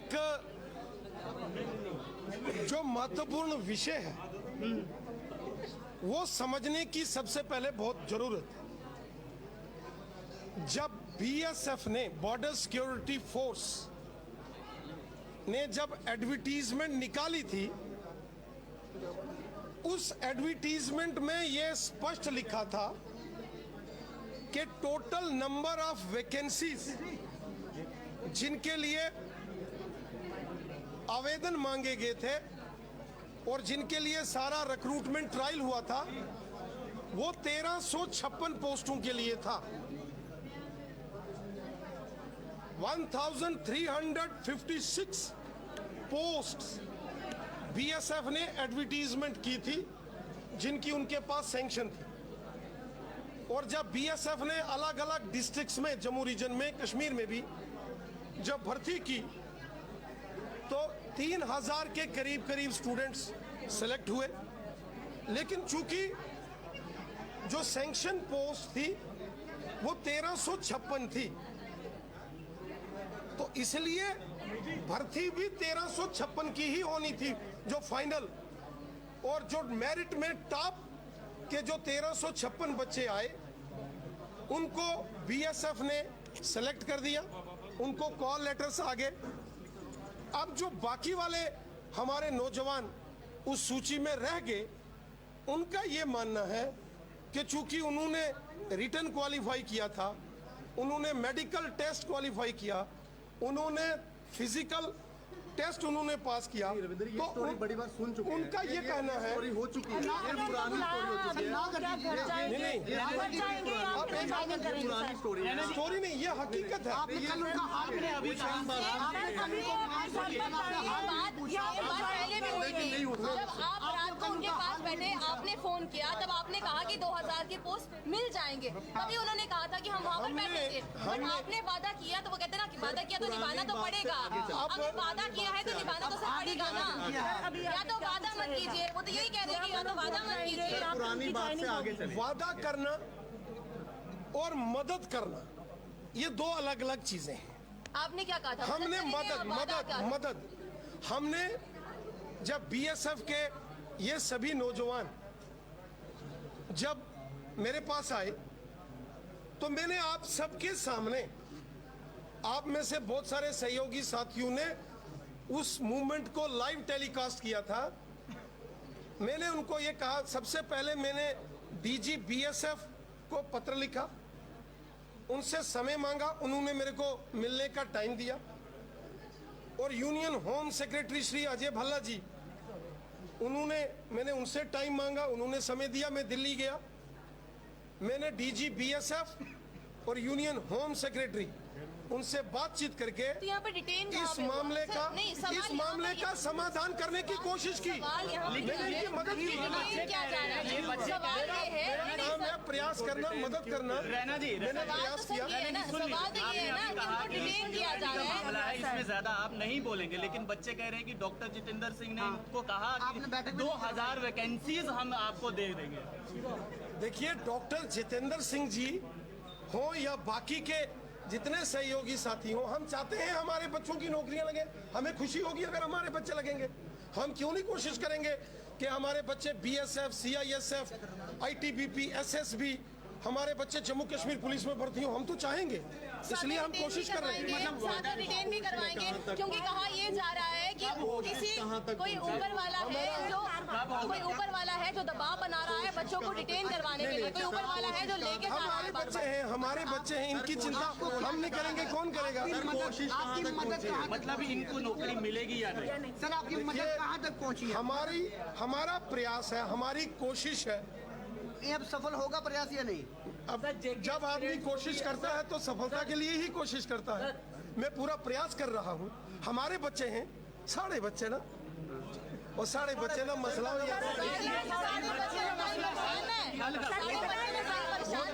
एक जो महत्वपूर्ण विषय है वो समझने की सबसे पहले बहुत जरूरत है। जब बीएसएफ ने, बॉर्डर सिक्योरिटी फोर्स ने जब एडवर्टीजमेंट निकाली थी, उस एडवर्टीजमेंट में यह स्पष्ट लिखा था कि टोटल नंबर ऑफ वैकेंसीज जिनके लिए आवेदन मांगे गए थे और जिनके लिए सारा रिक्रूटमेंट ट्रायल हुआ था वो 1356 पोस्टों के लिए था। 1356 पोस्ट्स बीएसएफ ने एडवर्टीजमेंट की थी जिनकी उनके पास सैंक्शन थी। और जब बीएसएफ ने अलग अलग डिस्ट्रिक्ट्स में, जम्मू रीजन में, कश्मीर में भी जब भर्ती की तो 3000 के करीब स्टूडेंट्स सेलेक्ट हुए। लेकिन चूंकि जो सैंक्शन पोस्ट थी वो 1356 थी, तो इसलिए भर्ती भी 1356 की ही होनी थी जो फाइनल। और जो मेरिट में टॉप के जो 1356 बच्चे आए उनको बीएसएफ ने सेलेक्ट कर दिया, उनको कॉल लेटर्स आ गए। अब जो बाकी वाले हमारे नौजवान उस सूची में रह गए, उनका ये मानना है कि चूंकि उन्होंने रिटन क्वालिफाई किया था, उन्होंने मेडिकल टेस्ट क्वालिफाई किया, उन्होंने फिजिकल टेस्ट उन्होंने पास किया, तो बड़ी बार सुन चुके हैं। उनका ये कहना है हो चुकी है, पुरानी स्टोरी नहीं, ये हकीकत है। उनके पास बैठे आपने फोन किया, तब आपने कहा कि 2000 के पोस्ट मिल जाएंगे, तभी उन्होंने कहा था कि हम वहाँ पर बैठेंगे। बट आपने वादा किया, तो वो कहते ना कि वादा किया तो निभाना तो पड़ेगा। अगर वादा किया है तो निभाना तो पड़ेगा ना। या तो वादा मत कीजिए, वो तो यही कह रहे हैं कि या तो वादा मत कीजिए। पुरानी बात से आगे चले। वादा करना और मदद करना ये दो अलग अलग चीजें हैं। आपने क्या कहा था? हमने मदद हमने जब बीएसएफ के ये सभी नौजवान जब मेरे पास आए तो मैंने आप सबके सामने, आप में से बहुत सारे सहयोगी साथियों ने उस मूवमेंट को लाइव टेलीकास्ट किया था। मैंने उनको ये कहा, सबसे पहले मैंने डीजी बीएसएफ को पत्र लिखा, उनसे समय मांगा, उन्होंने मेरे को मिलने का टाइम दिया। और union home secretary Shri Ajay Bhalla ji, मैंने उनसे टाइम मांगा, उन्होंने समय दिया। मैं दिल्ली गया, मैंने डीजी बीएसएफ और यूनियन होम सेक्रेटरी उनसे बातचीत करके तो यहाँ पर डिटेन इस मामले का समाधान करने की कोशिश की। मैंने इनकी मदद की। मैं प्रयास करना, मदद करना, मैंने प्रयास किया। इसमें ज्यादा आप नहीं बोलेंगे, लेकिन बच्चे कह रहे हैं कि डॉक्टर जितेंद्र सिंह ने इनको कहा कि 2000 वैकेंसीज हम आपको दे देंगे। देखिए, डॉक्टर जितेंद्र सिंह जी हो या बाकी के जितने सहयोगी साथी हो, हम चाहते हैं हमारे बच्चों की नौकरियां लगे। हमें खुशी होगी अगर हमारे बच्चे लगेंगे। हम क्यों नहीं कोशिश करेंगे कि हमारे बच्चे बीएसएफ, सीआईएसएफ, आईटीबीपी, एसएसबी, हमारे बच्चे जम्मू कश्मीर पुलिस में भर्ती हो। हम तो चाहेंगे, इसलिए हम कोशिश कर रहे हैं। मतलब रिटेन भी करवाएंगे, क्योंकि कहा ये जा रहा है कि किसी कोई ऊपर वाला है जो दबाव बना रहा है बच्चों को रिटेन करवाने के लिए। कोई ऊपर वाला है जो लेके जा रहा है। हमारे बच्चे हैं, इनकी चिंता हम नहीं करेंगे, कौन करेगा? मतलब इनको नौकरी मिलेगी या नहीं? सर, आपकी मदद कहाँ तक पहुँची है? हमारा प्रयास है, हमारी कोशिश है। ये अब सफल होगा प्रयास या नहीं? अब जब आदमी कोशिश करता है तो सफलता के लिए ही कोशिश करता है। मैं पूरा प्रयास कर रहा हूँ। हमारे बच्चे हैं, सारे बच्चे ना, और सारे बच्चे ना, मसला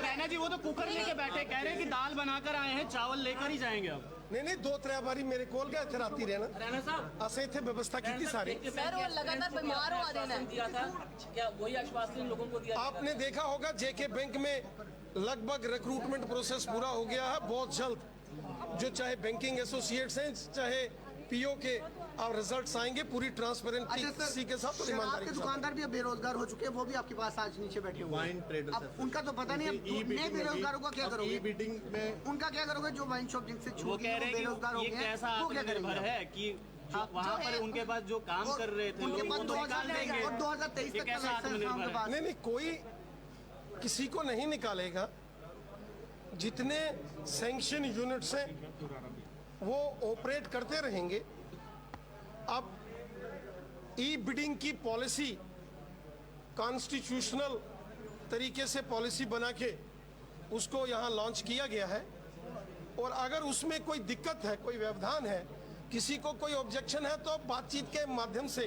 रैना जी, वो तो कुकर लेके बैठे, कह रहे हैं कि दाल बनाकर आए हैं, चावल लेकर ही जाएंगे अब। नहीं, 2-3 बारी मेरे कोल गए थे राती रहना साहब, असे थे व्यवस्था की थी सारी। सर, वो लगातार बीमार हुआ देना दिया था, क्या वही आश्वासन लोगों को दिया? आपने देखा होगा जेके बैंक में लगभग रिक्रूटमेंट प्रोसेस पूरा हो गया है। बहुत जल्द जो चाहे बैंकिंग एसोसिएट्स हैं, चाहे पीओ के और रिजल्ट्स आएंगे पूरी ट्रांसपेरेंसी के साथ और शराब ईमानदारी के के साथ। दुकानदार भी अब बेरोजगार हो चुके हैं, वो भी आपके पास आज नीचे बैठे हुए वाइन हैं। ट्रेडर्स अब उनका तो पता नहीं, अब नए बेरोजगारों का क्या ई करोगे? बिडिंग में उनका क्या करोगे जो वाइन शॉप जिनसे वो छूट कह रहे हैं बेरोजगार हो कि ये गए हैं, कैसा वो क्या आत्मनिर्भर करेंगे? है कि हाँ, वहाँ जो पर है- उनके पास जो काम और कर रहे थे उनके लोग पास उनको निकाल 2023 देंगे। और 2023 ये तक का कैसा लाइसेंस है उनके पास। नहीं कोई किसी को नहीं निकालेगा। जितने सैंक्शन यूनिट्स हैं वो ऑपरेट करते रहेंगे। अब ई बिडिंग की पॉलिसी कॉन्स्टिट्यूशनल तरीके से पॉलिसी बना के उसको यहाँ लॉन्च किया गया है, और अगर उसमें कोई दिक्कत है, कोई व्यवधान है, किसी को कोई ऑब्जेक्शन है, तो बातचीत के माध्यम से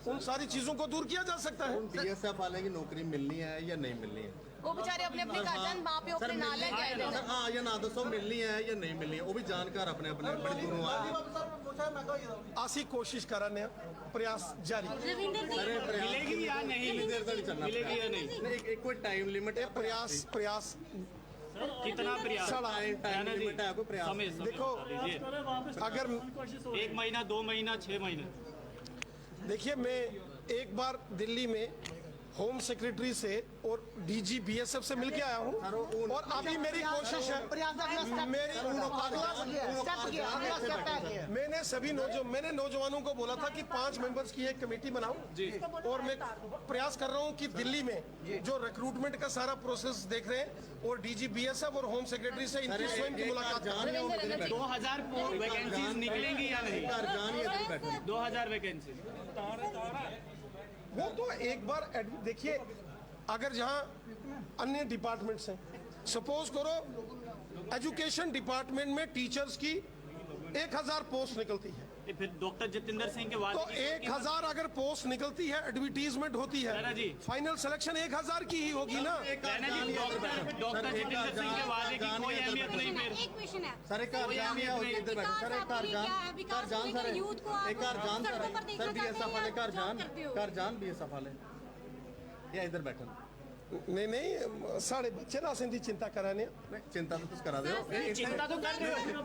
उन सारी चीजों को दूर किया जा सकता है। बीएसएफ वाले की नौकरी मिलनी है या नहीं मिलनी है? वो बेचारे अपने अपने घर माँ पे अपने नाले गए थे। सर हाँ या ना दसो मिलनी है या नहीं मिलनी है, वो भी जानकार अपने अपने बड़ी दूरों आए। आसी कोशिश कराने प्रयास जारी। मिलेगी या नहीं, मिलेगी या नहीं, एक कोई टाइम लिमिट है? प्रयास कितना प्रयास टाइम लिमिट है कोई प्रयास? समय देखो, दीजिए। अगर 1 महीना 2 महीना 6 महीने। देखिए, मैं एक बार दिल्ली में होम सेक्रेटरी से और डीजी बीएसएफ से मिलके आया हूँ, और अभी मेरी कोशिश है, मैंने सभी मैंने नौजवानों को बोला था कि 5 मेंबर्स की एक कमेटी बनाऊं, और मैं प्रयास कर रहा हूं कि दिल्ली में जो रिक्रूटमेंट का सारा प्रोसेस देख रहे हैं, और डीजी बीएसएफ और होम सेक्रेटरी से इनकी स्वयं की मुलाकात करें। 2000 वैकेंसीज निकलेंगी या नहीं? 2000 वैकेंसी। वो तो एक बार देखिए, अगर जहां अन्य डिपार्टमेंट्स हैं, सपोज करो एजुकेशन डिपार्टमेंट में टीचर्स की 1000 पोस्ट निकलती है, फिर डॉक्टर जितेंद्र सिंह के तो वादे 1000 अगर पोस्ट निकलती है, एडवर्टीजमेंट होती राणा है, जी। फाइनल सिलेक्शन 1000 की ही होगी ना। राणा जी, डॉक्टर जितेंद्र सिंह के वादे की कोई अहमियत नहीं फिर। एक क्वेश्चन है। सर एक घर जान या इधर बैठो सर, एक घर जान सर, एक घर जान सर बीएसएफ वाले घर जान बीएसएफ वाले या इधर बैठो। नहीं साढ़े बच्चे ना सिंधी चिंता कराने चिंता तो कुछ करा दो। चिंता तो कर रहे हो।